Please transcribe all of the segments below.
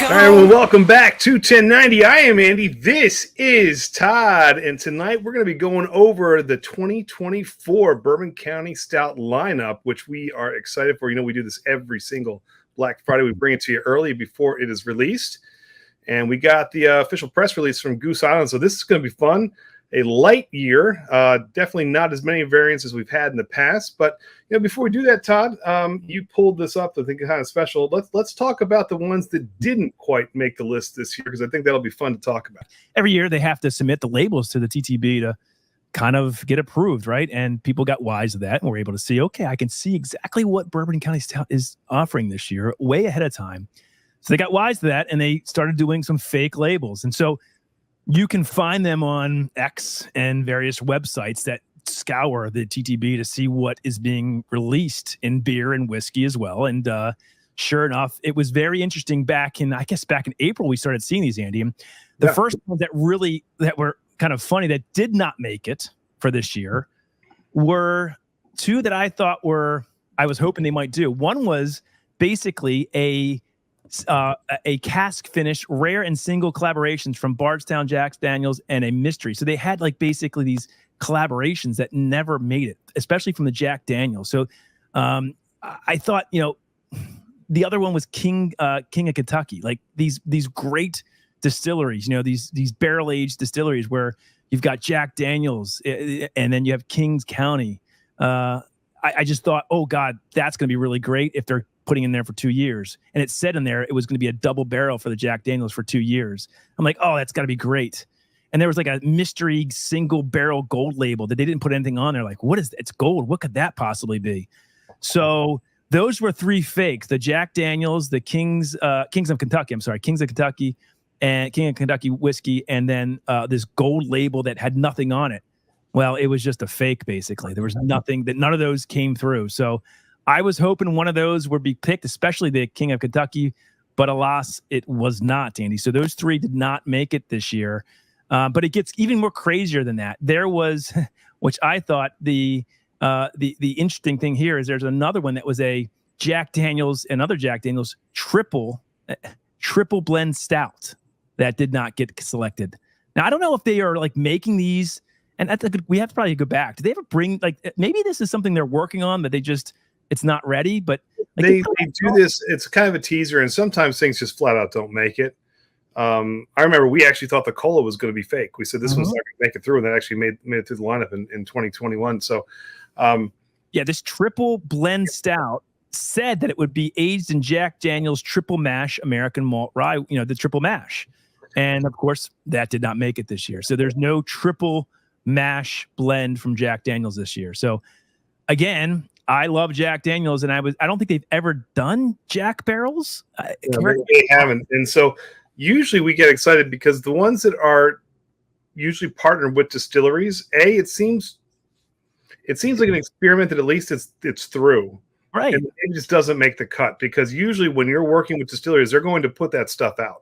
All right, well, welcome back to 1090. I am Andy. This is Todd, and tonight we're going to be going over the 2024 Bourbon County Stout lineup, which we are excited for. You know, we do this every single Black Friday. We bring it to you early before it is released, and we got the official press release from Goose Island, so this is going to be fun. A light year, definitely not as many variants as we've had in the past. But you know, before we do that, Todd, you pulled this up. I think it's kind of special. Let's talk about the ones that didn't quite make the list this year, because I think that'll be fun to talk about. Every year they have to submit the labels to the TTB to kind of get approved, right? And people got wise to that and were able to see, okay, I can see exactly what Bourbon County Stout is offering this year, way ahead of time. So they got wise to that and they started doing some fake labels, and so you can find them on X and various websites that scour the TTB to see what is being released in beer and whiskey as well. And sure enough, it was very interesting back in April, we started seeing these, Andy. And the first ones that were kind of funny that did not make it for this year were two that I thought I was hoping they might do. One was basically a cask finish, rare and single collaborations from Bardstown, Jack Daniels, and a mystery. So they had like basically these collaborations that never made it, especially from the Jack Daniels. So I thought, you know, the other one was King of Kentucky, like these great distilleries, you know, these barrel aged distilleries where you've got Jack Daniels and then you have Kings County. I just thought, oh God, that's going to be really great if they're putting in there for 2 years. And it said in there it was going to be a double barrel for the Jack Daniels for 2 years. I'm like, oh, that's got to be great. And there was like a mystery single barrel gold label that they didn't put anything on there. Like, what is it's gold? What could that possibly be? So those were three fakes: the Jack Daniels, the Kings of Kentucky, and King of Kentucky whiskey, and then this gold label that had nothing on it. Well, it was just a fake, basically. There was nothing, none of those came through. So I was hoping one of those would be picked, especially the King of Kentucky, but alas, it was not, Andy. So those three did not make it this year. But it gets even more crazier than that. There was, which I thought the interesting thing here is there's another one that was a Jack Daniels and other Jack Daniels triple blend stout that did not get selected. Now I don't know if they are like making these, and we have to probably go back. Do they ever bring, like, maybe this is something they're working on that it's not ready, but like, they do this. It's kind of a teaser, and sometimes things just flat out don't make it. I remember we actually thought the cola was going to be fake. We said this was not going to make it through, and that actually made it through the lineup in 2021. So, this triple blend stout said that it would be aged in Jack Daniel's triple mash American malt rye, you know, the triple mash. And of course, that did not make it this year. So there's no triple mash blend from Jack Daniel's this year. So again, I love Jack Daniels, and I don't think they've ever done Jack barrels. They haven't. And so usually we get excited because the ones that are usually partnered with distilleries, it seems like an experiment that at least it's through. Right. And it just doesn't make the cut, because usually when you're working with distilleries, they're going to put that stuff out.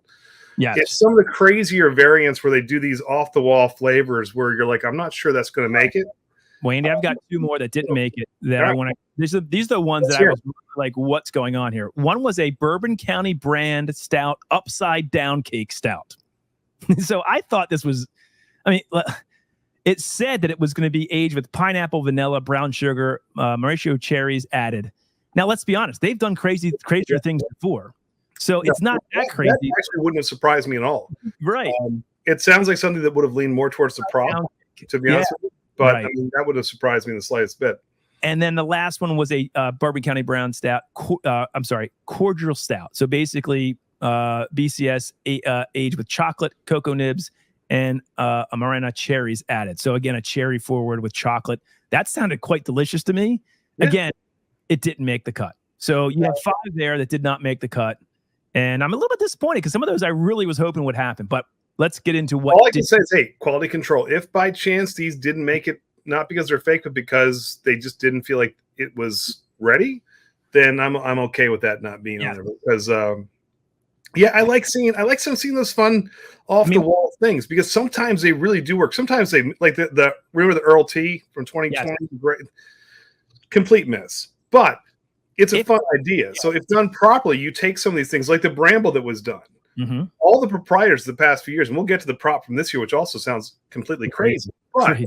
Yeah. It's some of the crazier variants where they do these off the wall flavors where you're like, I'm not sure that's going to make it. Well, Andy, I've got two more that didn't make it that I want to. These are the ones that I was like, what's going on here? One was a Bourbon County Brand Stout upside down cake stout. So I thought this was, it said that it was going to be aged with pineapple, vanilla, brown sugar, Mauricio cherries added. Now, let's be honest. They've done crazier things before. So it's not that crazy. That actually wouldn't have surprised me at all. Right. It sounds like something that would have leaned more towards the prop, to be honest with you. But right. I mean, that would have surprised me in the slightest bit. And then the last one was a Bourbon County Brown Stout. Cordial Stout. So basically, BCS aged with chocolate, cocoa nibs, and Amarena cherries added. So again, a cherry forward with chocolate. That sounded quite delicious to me. Yeah. Again, it didn't make the cut. So you had 5 there that did not make the cut. And I'm a little bit disappointed because some of those I really was hoping would happen. But let's get into what. All I can say is, hey, quality control. If by chance these didn't make it, not because they're fake, but because they just didn't feel like it was ready, then I'm okay with that not being on there. Because I like seeing those fun off the wall things, because sometimes they really do work. Sometimes they, like remember the Earl Tea from 2020, great, complete miss, but it's a fun idea. So if done properly, you take some of these things like the Bramble that was done. Mm-hmm. All the proprietors the past few years, and we'll get to the prop from this year, which also sounds completely crazy. But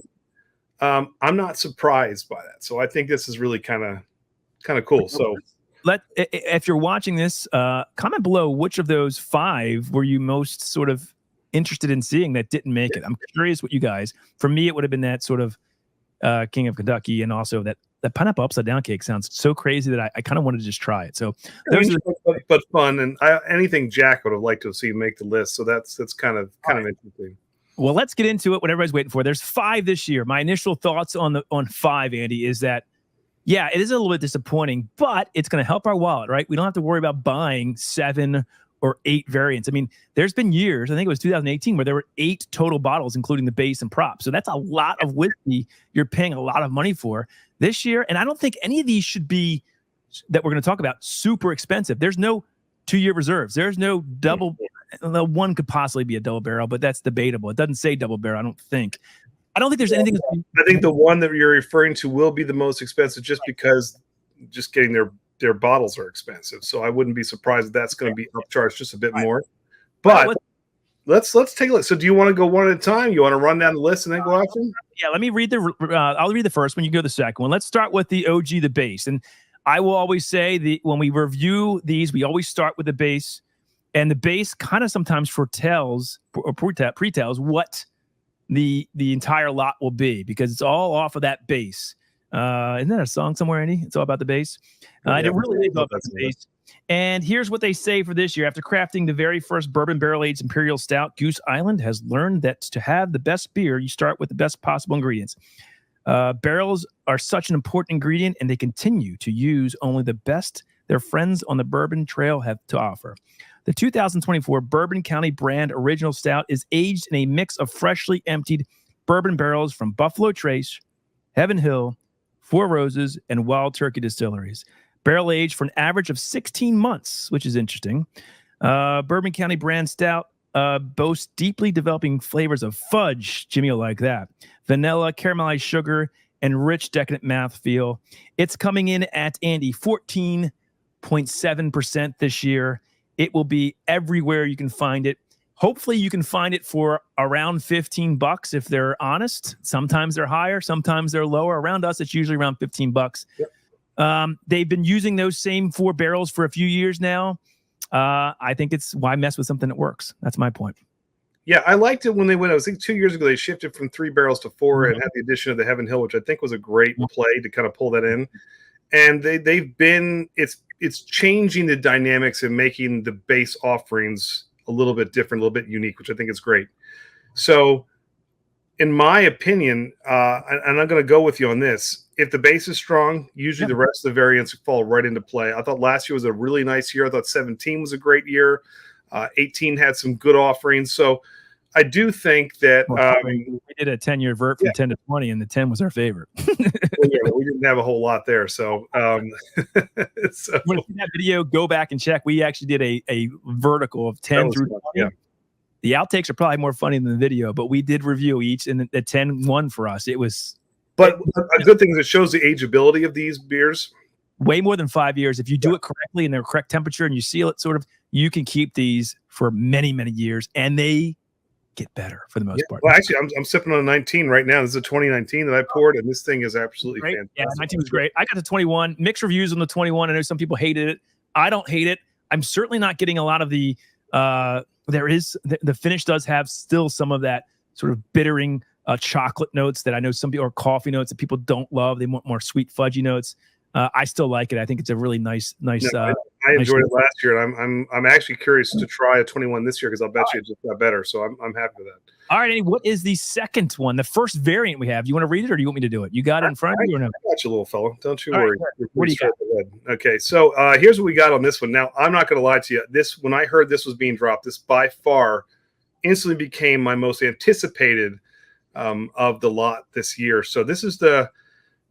I'm not surprised by that. So I think this is really kind of cool. So if you're watching this, comment below which of those 5 were you most sort of interested in seeing that didn't make it. I'm curious what you guys. For me, it would have been that sort of King of Kentucky, and also that pineapple upside down cake sounds so crazy that I kind of wanted to just try it. So those but fun, and anything Jack would have liked to see make the list. So that's kind of interesting. Well, let's get into it. What everybody's waiting for. There's 5 this year. My initial thoughts on 5, Andy, is that yeah, it is a little bit disappointing, but it's going to help our wallet, right? We don't have to worry about buying 7 or 8 variants. I mean, there's been years, I think it was 2018, where there were 8 total bottles, including the base and prop. So that's a lot of whiskey you're paying a lot of money for this year. And I don't think any of these should be, that we're going to talk about, super expensive. There's no 2-year reserves. There's no double. One could possibly be a double barrel, but that's debatable. It doesn't say double barrel, I don't think. I don't think there's anything. I think the one that you're referring to will be the most expensive, just because just getting their bottles are expensive. So I wouldn't be surprised if that's going to be upcharged just a bit more. But let's take a look. So do you want to go one at a time? You want to run down the list and then go after them? Yeah, let me read I'll read the first one. You go the second one. Let's start with the OG, the base. And I will always say when we review these, we always start with the base, and the base kind of sometimes foretells or pretells what the entire lot will be, because it's all off of that base. Isn't that a song somewhere, Andy? It's all about the base. It really is all about the base. And here's what they say for this year. After crafting the very first bourbon barrel-aged imperial stout, Goose Island has learned that to have the best beer, you start with the best possible ingredients. Barrels are such an important ingredient, and they continue to use only the best their friends on the bourbon trail have to offer. The 2024 Bourbon County Brand Original Stout is aged in a mix of freshly emptied bourbon barrels from Buffalo Trace, Heaven Hill, Four Roses, and Wild Turkey distilleries. Barrel aged for an average of 16 months, which is interesting. Bourbon County Brand Stout boasts deeply developing flavors of fudge. Jimmy will like that. Vanilla, caramelized sugar, and rich, decadent mouthfeel. It's coming in at, Andy, 14.7% this year. It will be everywhere you can find it. Hopefully you can find it for around $15 if they're honest. Sometimes they're higher, sometimes they're lower. Around us, it's usually around $15. Yep. They've been using those same 4 barrels for a few years now. I think it's why mess with something that works. That's my point. Yeah, I liked it when they went. I think 2 years ago they shifted from 3 barrels to 4 and had the addition of the Heaven Hill, which I think was a great play to kind of pull that in. And they've been it's changing the dynamics and making the base offerings a little bit different, a little bit unique, which I think is great. So, in my opinion, and I'm going to go with you on this, if the base is strong, usually the rest of the variants fall right into play. I thought last year was a really nice year. I thought 17 was a great year. 18 had some good offerings. So I do think that we did a 10-year vert from 10 to 20, and the 10 was our favorite. We didn't have a whole lot there. So, when you see that video, go back and check. We actually did a vertical of 10 through 20. Yeah. The outtakes are probably more funny than the video, but we did review each, and the 10 won for us. It was. But a good thing is it shows the ageability of these beers. Way more than 5 years. If you do it correctly in their correct temperature and you seal it, sort of, you can keep these for many, many years, and they get better for the most part. Well, actually, I'm sipping on a 19 right now. This is a 2019 that I poured, and this thing is absolutely fantastic. Yeah, 19 was great. I got the 21. Mixed reviews on the 21. I know some people hated it. I don't hate it. I'm certainly not getting a lot of the. The finish does have still some of that sort of bittering chocolate notes that I know some people, or coffee notes that people don't love. They want more sweet fudgy notes. I still like it. I think it's a really nice. I enjoyed it last year, and I'm actually curious to try a 21 this year because I'll bet you it just got better. So I'm happy with that. All right, Andy, what is the second one? The first variant we have. You want to read it, or do you want me to do it? You got it in front of you, or no? I got you, little fellow. Don't you worry. Right, what do you got? Okay, so here's what we got on this one. Now, I'm not going to lie to you. When I heard this was being dropped, this by far instantly became my most anticipated of the lot this year. So this is the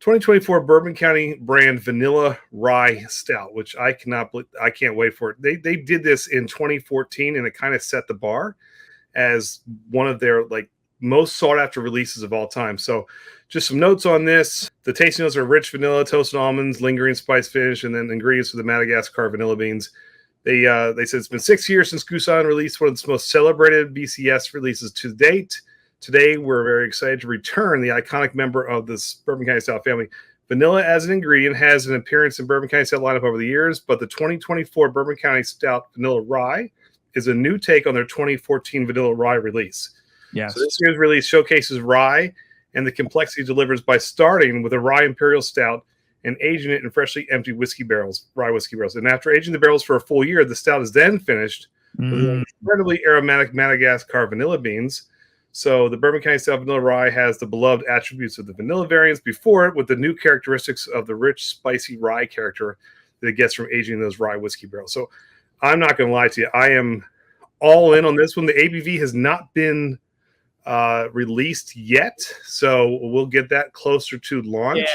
2024 Bourbon County Brand Vanilla Rye Stout, which I can't wait for it. They did this in 2014, and it kind of set the bar as one of their most sought after releases of all time. So just some notes on this. The tasting notes are rich vanilla, toasted almonds, lingering spice finish, and then ingredients for the Madagascar vanilla beans. They said it's been 6 years since Goose Island released one of its most celebrated BCS releases to date. Today, we're very excited to return the iconic member of this Bourbon County Stout family. Vanilla as an ingredient has an appearance in Bourbon County Stout lineup over the years, but the 2024 Bourbon County Stout Vanilla Rye is a new take on their 2014 Vanilla Rye release. Yes. So this year's release showcases rye and the complexity delivers by starting with a rye imperial stout and aging it in freshly emptied rye whiskey barrels. And after aging the barrels for a full year, the stout is then finished with incredibly aromatic Madagascar vanilla beans. So the Bourbon County Stout Vanilla Rye has the beloved attributes of the vanilla variants before it, with the new characteristics of the rich, spicy rye character that it gets from aging those rye whiskey barrels. So I'm not going to lie to you. I am all in on this one. The ABV has not been released yet, so we'll get that closer to launch. Yeah.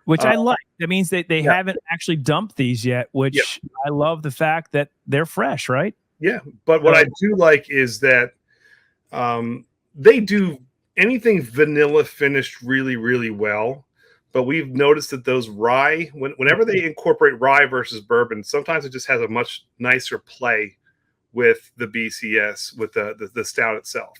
Which I like. That means that they haven't actually dumped these yet, which I love the fact that they're fresh, right? Yeah. But what I do like is that they do anything vanilla finished really, really well. But we've noticed that those rye, whenever they incorporate rye versus bourbon, sometimes it just has a much nicer play with the BCS, with the stout itself.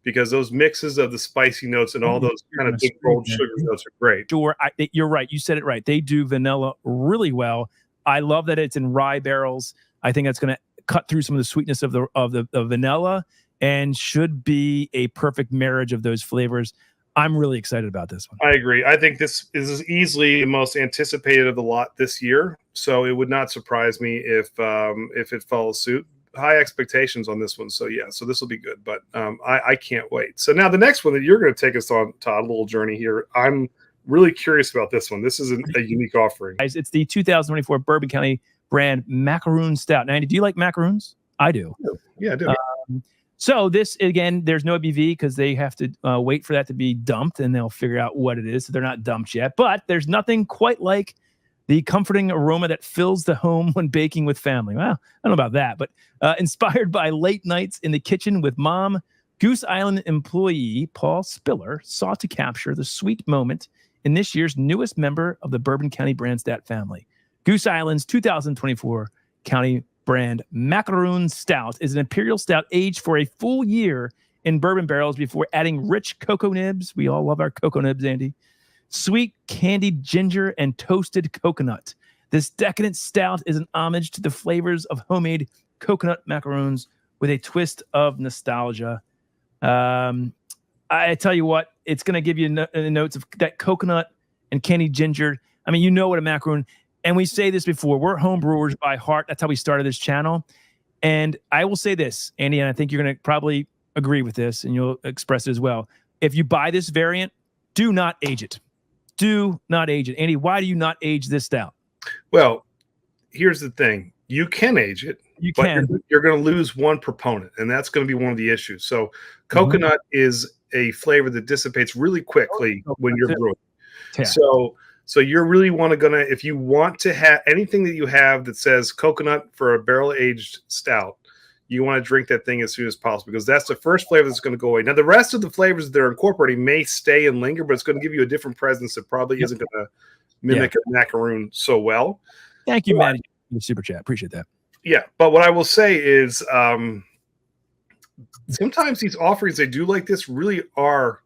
Because those mixes of the spicy notes and all those kind of big bold sugar notes are great. Sure, you're right. You said it right. They do vanilla really well. I love that it's in rye barrels. I think that's going to cut through some of the sweetness of the vanilla and should be a perfect marriage of those flavors. I'm really excited about this one. I agree. I think this is easily the most anticipated of the lot this year. So it would not surprise me if it follows suit. High expectations on this one, so so this will be good, but I can't wait. So now the next one that you're going to take us on, Todd, a little journey here. I'm really curious about this one. This is a unique offering. Guys, it's the 2024 Bourbon County Brand Macaron Stout. Now, Andy, do you like macaroons? I do. Yeah, I do. So this, again, there's no ABV because they have to wait for that to be dumped, and they'll figure out what it is. So they're not dumped yet, but there's nothing quite like the comforting aroma that fills the home when baking with family. Well, I don't know about that, but inspired by late nights in the kitchen with mom, Goose Island employee Paul Spiller sought to capture the sweet moment in this year's newest member of the Bourbon County Brand Stout family. Goose Island's 2024 County Brand Macaron Stout is an imperial stout aged for a full year in bourbon barrels before adding rich cocoa nibs. We all love our cocoa nibs, Andy. Sweet candied ginger and toasted coconut. This decadent stout is an homage to the flavors of homemade coconut macaroons with a twist of nostalgia. I tell you what, it's going to give you notes of that coconut and candied ginger. I mean, you know what a macaroon, and we say this before, we're home brewers by heart. That's how we started this channel. And I will say this, Andy, and I think you're going to probably agree with this, and you'll express it as well. If you buy this variant, do not age it. Do not age it. Andy, why do you not age this stout? Well, here's the thing. You can age it. But you're going to lose one proponent, and that's going to be one of the issues. So coconut is a flavor that dissipates really quickly when you're brewing. Yeah. So you're really if you want to have anything that you have that says coconut for a barrel-aged stout, you want to drink that thing as soon as possible because that's the first flavor that's going to go away. Now, the rest of the flavors that they're incorporating may stay and linger, but it's going to give you a different presence that probably isn't going to mimic a macaroon so well. Thank you, Matt. Super chat. Appreciate that. Yeah, but what I will say is sometimes these offerings they do like this really are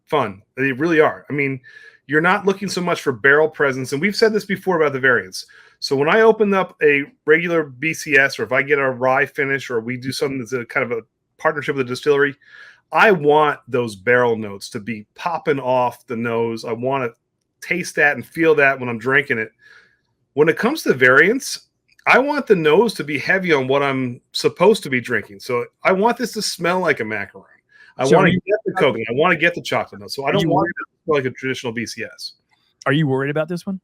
fun. They really are. I mean, you're not looking so much for barrel presence, and we've said this before about the variants. So when I open up a regular BCS, or if I get a rye finish, or we do something that's a kind of a partnership with a distillery, I want those barrel notes to be popping off the nose. I want to taste that and feel that when I'm drinking it. When it comes to variants, I want the nose to be heavy on what I'm supposed to be drinking. So I want this to smell like a macaron. I want to get the coconut. I want to get the chocolate note. So I don't want it to smell like a traditional BCS. Are you worried about this one?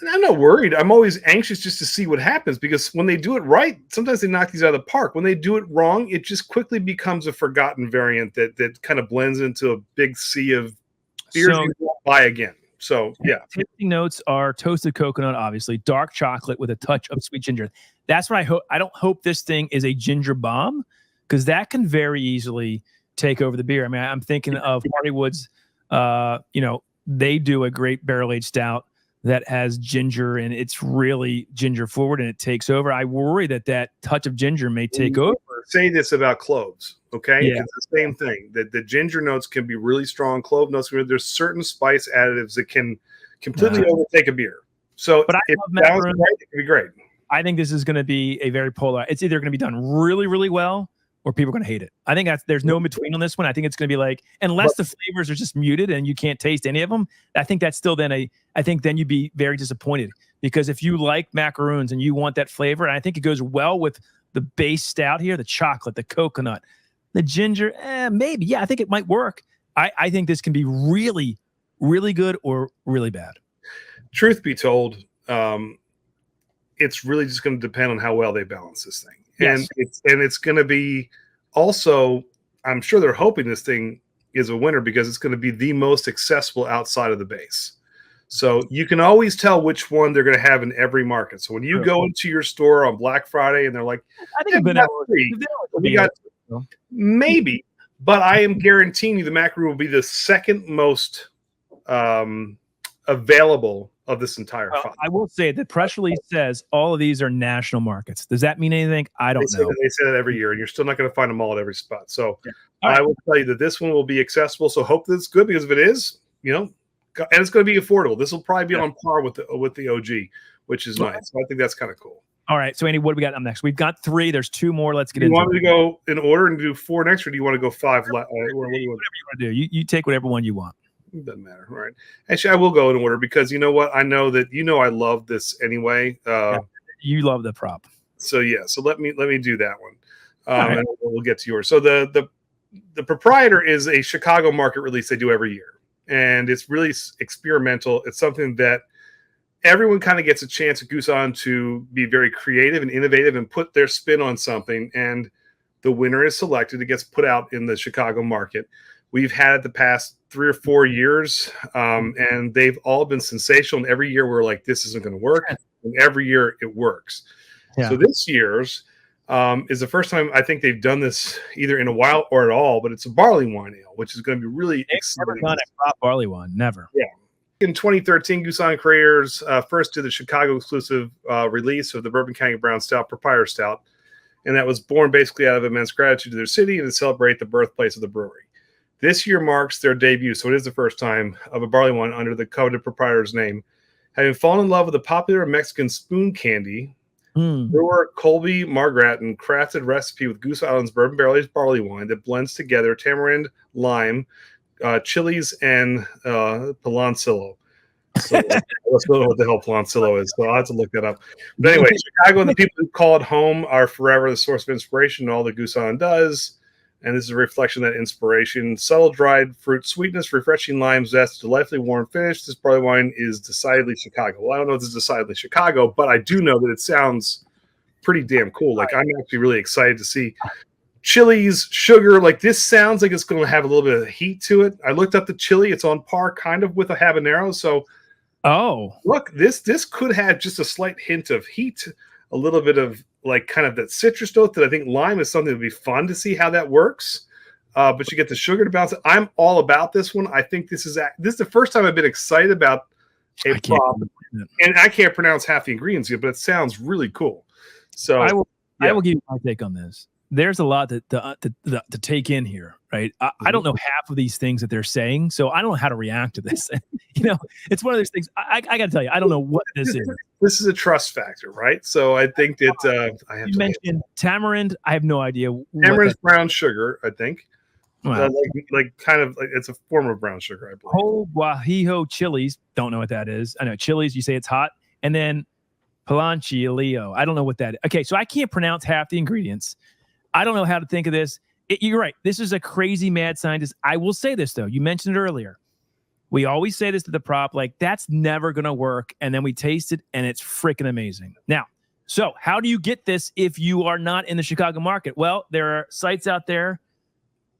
I'm not worried. I'm always anxious just to see what happens because when they do it right, sometimes they knock these out of the park. When they do it wrong, it just quickly becomes a forgotten variant that kind of blends into a big sea of beers you won't buy again. So, yeah. Tasting notes are toasted coconut, obviously, dark chocolate with a touch of sweet ginger. That's what I hope. I don't hope this thing is a ginger bomb because that can very easily take over the beer. I mean, I'm thinking of Hardywood's, they do a great barrel-aged stout that has ginger and it's really ginger forward and it takes over. I worry that touch of ginger may take over. Say this about cloves, okay? Yeah. It's the same thing. That the ginger notes can be really strong. Clove notes, there's certain spice additives that can completely overtake a beer. So but if balanced right, it can be great. I think this is going to be a very polar. It's either going to be done really, really well, or people are going to hate it. I think there's no in between on this one. I think it's going to be like, unless the flavors are just muted and you can't taste any of them, I think that's still then I think then you'd be very disappointed, because if you like macaroons and you want that flavor, and I think it goes well with the base stout here, the chocolate, the coconut, the ginger, maybe. Yeah, I think it might work. I think this can be really, really good or really bad. Truth be told, it's really just going to depend on how well they balance this thing. Yes. And it's going to be also, I'm sure they're hoping this thing is a winner because it's going to be the most accessible outside of the base. So you can always tell which one they're going to have in every market. So when you go into your store on Black Friday and they're like, I think we got maybe, but I am guaranteeing you the macaroon will be the second most available of this entire file. I will say the press release says all of these are national markets. Does that mean anything? I don't know. They say that every year, and you're still not going to find them all at every spot. So I will tell you that this one will be accessible. So hope that it's good, because if it is, and it's going to be affordable. This will probably be on par with the OG, which is nice. So I think that's kind of cool. All right. So Andy, what do we got up next? We've got 3. There's 2 more. Let's get into it. You want me to go in order and do 4 next, or do you want to go 5? Whatever you want to do. You take whatever one you want. It doesn't matter. All right. Actually, I will go in order, because you know what? I know that I love this anyway. You love the prop. So yeah. So let me do that one. And we'll get to yours. So the Proprietor is a Chicago market release they do every year, and it's really experimental. It's something that everyone kind of gets a chance at Goose on to be very creative and innovative and put their spin on something. And the winner is selected. It gets put out in the Chicago market. We've had it the past 3 or 4 years, and they've all been sensational. And every year we're like, this isn't going to work. And every year it works. Yeah. So this year's is the first time I think they've done this either in a while or at all, but it's a barley wine ale, which is going to be really exciting. Never done a crop barley wine. Never. Yeah. In 2013, Goose on creators first did the Chicago exclusive release of the Bourbon County Brand Stout, Proprietor Stout. And that was born basically out of immense gratitude to their city and to celebrate the birthplace of the brewery. This year marks their debut, so it is the first time of a barley wine under the coveted Proprietor's name. Having fallen in love with the popular Mexican spoon candy, brewer Colby Margratton crafted a recipe with Goose Island's bourbon barley wine that blends together tamarind, lime, chilies, and piloncillo. So let's know what the hell piloncillo is. So I'll have to look that up. But anyway, Chicago and the people who call it home are forever the source of inspiration in all that Goose Island does. And this is a reflection of that inspiration. Subtle dried fruit sweetness, refreshing lime zest, delightfully warm finish. This barley wine is decidedly Chicago. Well, I don't know if it's decidedly Chicago, but I do know that it sounds pretty damn cool. Like, I'm actually really excited to see chilies, sugar. Like, this sounds like it's going to have a little bit of heat to it. I looked up the chili. It's on par kind of with a habanero. So, look, this could have just a slight hint of heat, a little bit of like kind of that citrus note that I think lime is something that would be fun to see how that works. But you get the sugar to balance it. I'm all about this one. I think this is the first time I've been excited about a prop, and I can't pronounce half the ingredients yet, but it sounds really cool. So I will give you my take on this. There's a lot to take in here, right? I don't know half of these things that they're saying, so I don't know how to react to this. It's one of those things. I got to tell you, I don't know what this is. This is a trust factor, right? So I think that you mentioned tamarind. I have no idea. Tamarind's brown sugar, I think. Wow. Like it's a form of brown sugar, I believe. Whole Guajillo chilies. Don't know what that is. I know chilies. You say it's hot, and then piloncillo. I don't know what that is. Okay, so I can't pronounce half the ingredients. I don't know how to think of this. You're right. This is a crazy mad scientist. I will say this, though. You mentioned it earlier. We always say this to the prop, like, that's never going to work. And then we taste it, and it's freaking amazing. Now, so how do you get this if you are not in the Chicago market? Well, there are sites out there.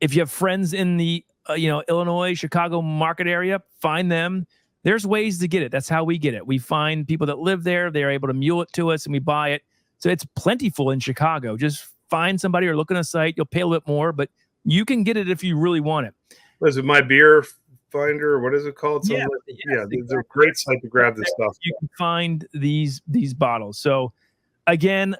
If you have friends in the Illinois, Chicago market area, find them. There's ways to get it. That's how we get it. We find people that live there. They're able to mule it to us, and we buy it. So it's plentiful in Chicago. Just find somebody or look on a site. You'll pay a little bit more, but you can get it if you really want it. Listen, my beer Finder, or what is it called? Yeah, Yeah, it's a great site to grab this stuff. You can find these bottles. So again,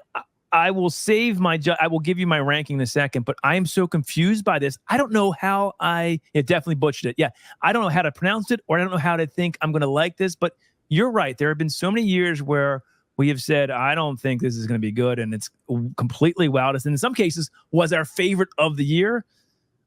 I will save I will give you my ranking in a second, but I am so confused by this. I don't know how it definitely butchered it. Yeah. I don't know how to pronounce it, or I don't know how to think I'm going to like this, but you're right. There have been so many years where we have said, I don't think this is going to be good. And it's completely wowed us. And in some cases was our favorite of the year.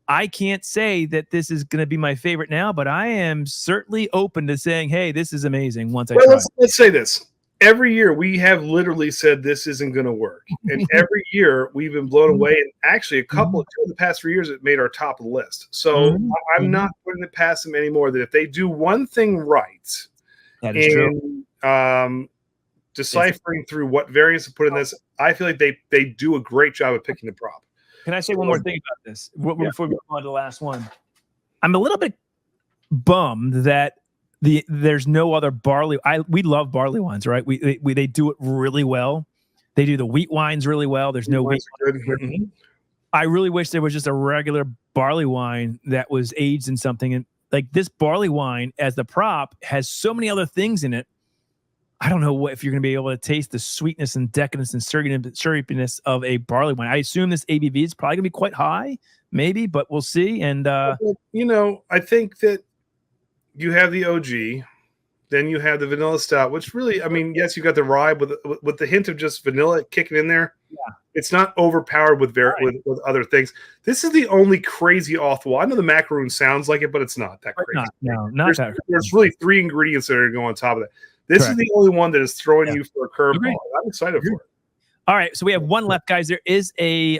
I can't say that this is going to be my favorite now, but I am certainly open to saying, hey, this is amazing once I try it. Let's say this. Every year we have literally said this isn't going to work. And every year we've been blown away. And actually two of the past 3 years, it made our top of the list. So I'm not putting it past them anymore that if they do one thing right, that is true. Deciphering through what variants to put in this, I feel like they do a great job of picking the prop. Can I say one more thing about this before we move on to the last one? I'm a little bit bummed that there's no other barley. We love barley wines, right? They do it really well. They do the wheat wines really well. There's no wheat. I really wish there was just a regular barley wine that was aged in something. And like this barley wine as the prop has so many other things in it. I don't know if you're going to be able to taste the sweetness and decadence and syrupiness of a barley wine. I assume this ABV is probably going to be quite high, maybe, but we'll see. And I think that you have the OG, then you have the vanilla stout, which really, I mean, yes, you got the rye with the hint of just vanilla kicking in there. Yeah, it's not overpowered with other things. This is the only crazy off the wall. I know the macaroon sounds like it, but it's not that crazy. There's really 3 ingredients that are going to go on top of that. This is the only one that is throwing you for a curveball. I'm excited for it. All right, so we have one left, guys. There is a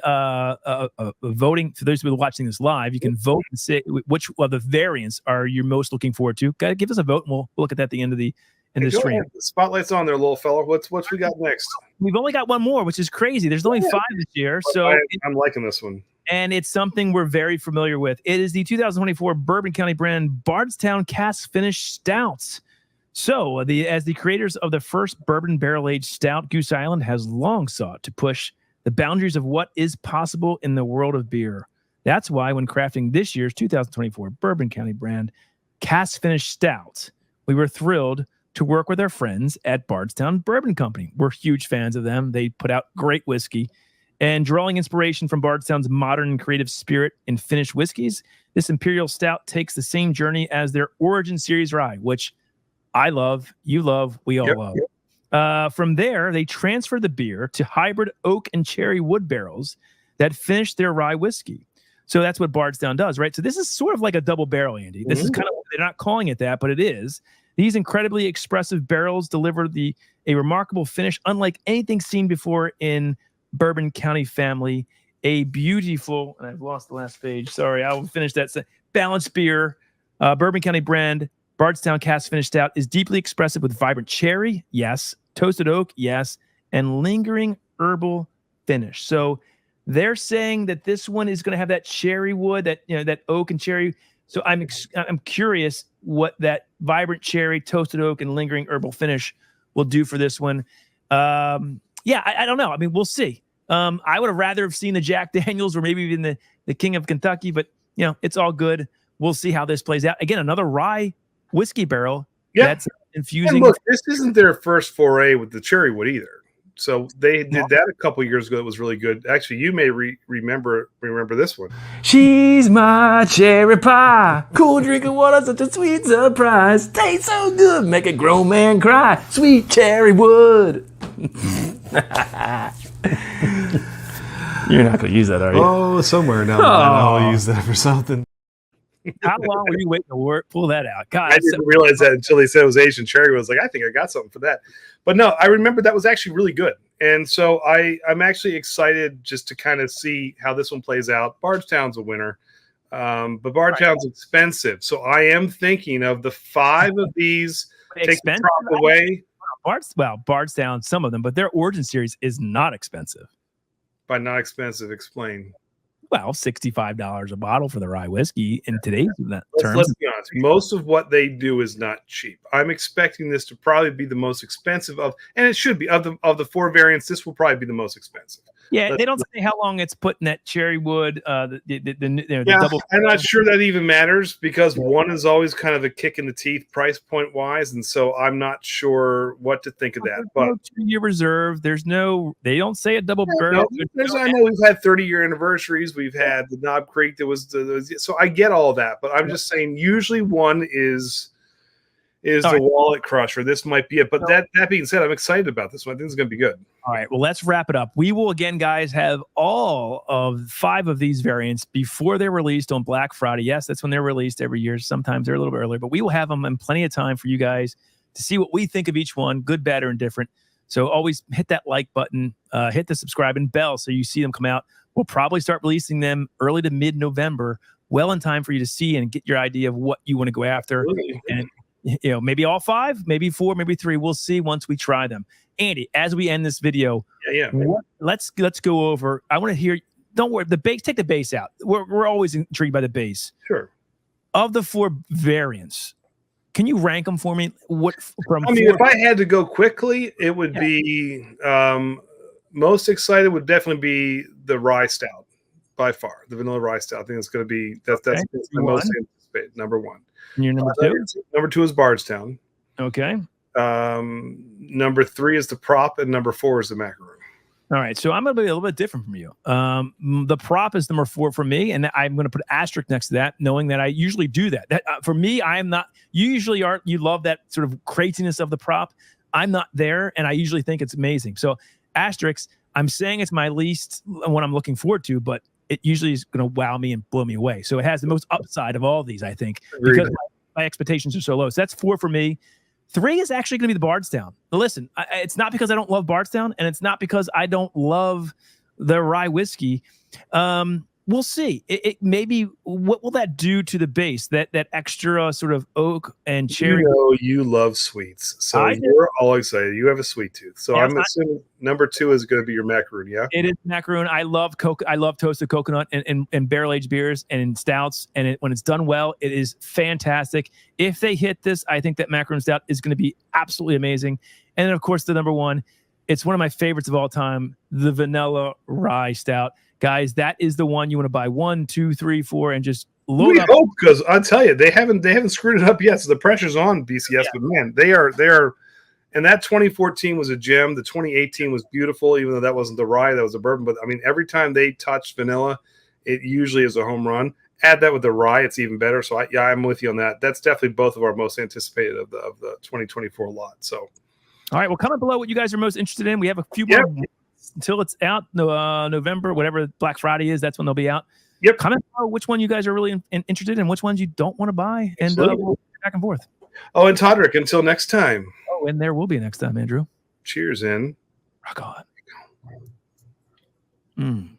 voting for those people watching this live. You can vote and say which of the variants are you most looking forward to. Gotta give us a vote, and we'll look at that at the end of the stream. The spotlight's on there, little fella. What's we got next? We've only got one more, which is crazy. There's only 5 this year, so I'm liking this one. And it's something we're very familiar with. It is the 2024 Bourbon County Brand Bardstown Cask Finish Stouts. So, as the creators of the first bourbon barrel-aged stout, Goose Island has long sought to push the boundaries of what is possible in the world of beer. That's why when crafting this year's 2024 Bourbon County Brand Cask Finish Stout, we were thrilled to work with our friends at Bardstown Bourbon Company. We're huge fans of them. They put out great whiskey. And drawing inspiration from Bardstown's modern and creative spirit in finished whiskeys, this Imperial Stout takes the same journey as their Origin Series rye, which I love, you love, we all love. From there, they transferred the beer to hybrid oak and cherry wood barrels that finished their rye whiskey. So that's what Bardstown does, right? So this is sort of like a double barrel, Andy. This is kind of, they're not calling it that, but it is. These incredibly expressive barrels deliver a remarkable finish, unlike anything seen before in Bourbon County family. A beautiful, and I've lost the last page. Sorry, I will finish that. Balanced beer, Bourbon County Brand Bardstown Cask Finish Stout is deeply expressive with vibrant cherry, yes, toasted oak, yes, and lingering herbal finish. So they're saying that this one is going to have that cherry wood, that oak and cherry. So I'm curious what that vibrant cherry, toasted oak, and lingering herbal finish will do for this one. I don't know. I mean, we'll see. I would have rather have seen the Jack Daniels or maybe even the King of Kentucky, but it's all good. We'll see how this plays out. Again, another rye whiskey barrel that's infusing. And look, this isn't their first foray with the cherry wood either. So they did that a couple years ago. It was really good. Actually, you may remember this one. She's my cherry pie. Cool drinking water, such a sweet surprise. Tastes so good, make a grown man cry. Sweet cherry wood. You're not going to use that, are you? Oh, somewhere down the line I'll use that for something. How long were you waiting to pull that out? God, I didn't realize that until they said it was Asian cherry. I was like, I think I got something for that. But no, I remember that was actually really good. And so I'm actually excited just to kind of see how this one plays out. Bardstown's a winner, but Bardstown's expensive. So I am thinking of the 5 of these, take the prop away. Bardstown, some of them, but their Origin Series is not expensive. By not expensive, explain. Well, $65 a bottle for the rye whiskey in today's terms. Let's be honest. Most of what they do is not cheap. I'm expecting this to probably be the most expensive and it should be of the 4 variants. This will probably be the most expensive. Yeah, they don't say how long it's put in that cherry wood. The double. I'm not sure that even matters because one is always kind of a kick in the teeth price point wise, and so I'm not sure what to think of that. But no 2-year reserve. There's no. They don't say a double barrel. I know we've had 30-year anniversaries. We've had the Knob Creek. So I get all that, but I'm just saying usually one is the wallet crusher. This might be it. But that being said, I'm excited about this one. I think it's going to be good. All right, well, let's wrap it up. We will, again, guys, have all of 5 of these variants before they're released on Black Friday. Yes, that's when they're released every year. Sometimes they're a little bit earlier, but we will have them in plenty of time for you guys to see what we think of each one, good, bad, or indifferent. So always hit that like button, hit the subscribe and bell so you see them come out. We'll probably start releasing them early to mid-November, well in time for you to see and get your idea of what you want to go after. Really? And maybe all 5, maybe 4, maybe 3. We'll see once we try them. Andy, as we end this video, let's go over. I want to hear. Don't worry, the base. Take the base out. We're always intrigued by the base. Sure. Of the 4 variants, can you rank them for me? If I had to go quickly, it would be most excited would definitely be the rye stout by far. The vanilla rye stout. I think it's going to be that's my most anticipated. Number 1. And your number 2. Number 2 is Bardstown. Okay. Number 3 is the prop, and number 4 is the macaron. All right, so I'm going to be a little bit different from you. The prop is number 4 for me, and I'm going to put an asterisk next to that, knowing that I usually do that. For me, I am not. You usually are. You love that sort of craziness of the prop. I'm not there, and I usually think it's amazing. So asterisk. I'm saying it's my least one I'm looking forward to, but it usually is going to wow me and blow me away. So it has the most upside of all these, I think, because my expectations are so low. So that's 4 for me. 3 is actually going to be the Bardstown. But listen, it's not because I don't love Bardstown, and it's not because I don't love the rye whiskey. We'll see. It maybe what will that do to the base? That extra sort of oak and cherry. You love sweets, so you're all excited. You have a sweet tooth, so I'm assuming number 2 is going to be your macaroon. Yeah, it is macaroon. I love I love toasted coconut and barrel aged beers and in stouts. And when it's done well, it is fantastic. If they hit this, I think that macaroon stout is going to be absolutely amazing. And then, of course, the number 1. It's one of my favorites of all time, the vanilla rye stout. Guys, that is the one you want to buy 1, 2, 3, 4, and just load up. Hope, because I'll tell you, they haven't screwed it up yet. So the pressure's on BCS, but man, they are. And that 2014 was a gem. The 2018 was beautiful, even though that wasn't the rye, that was a bourbon. But I mean, every time they touch vanilla, it usually is a home run. Add that with the rye, it's even better. So I'm with you on that. That's definitely both of our most anticipated of the 2024 lot. So, all right, well, comment below what you guys are most interested in. We have a few more. Until it's out, November, whatever Black Friday is, that's when they'll be out. Yep. Comment below which one you guys are really interested in, which ones you don't want to buy, and we'll go back and forth. Oh, and Todrick, until next time. Oh, and there will be next time, Andrew. Cheers, in. Rock on.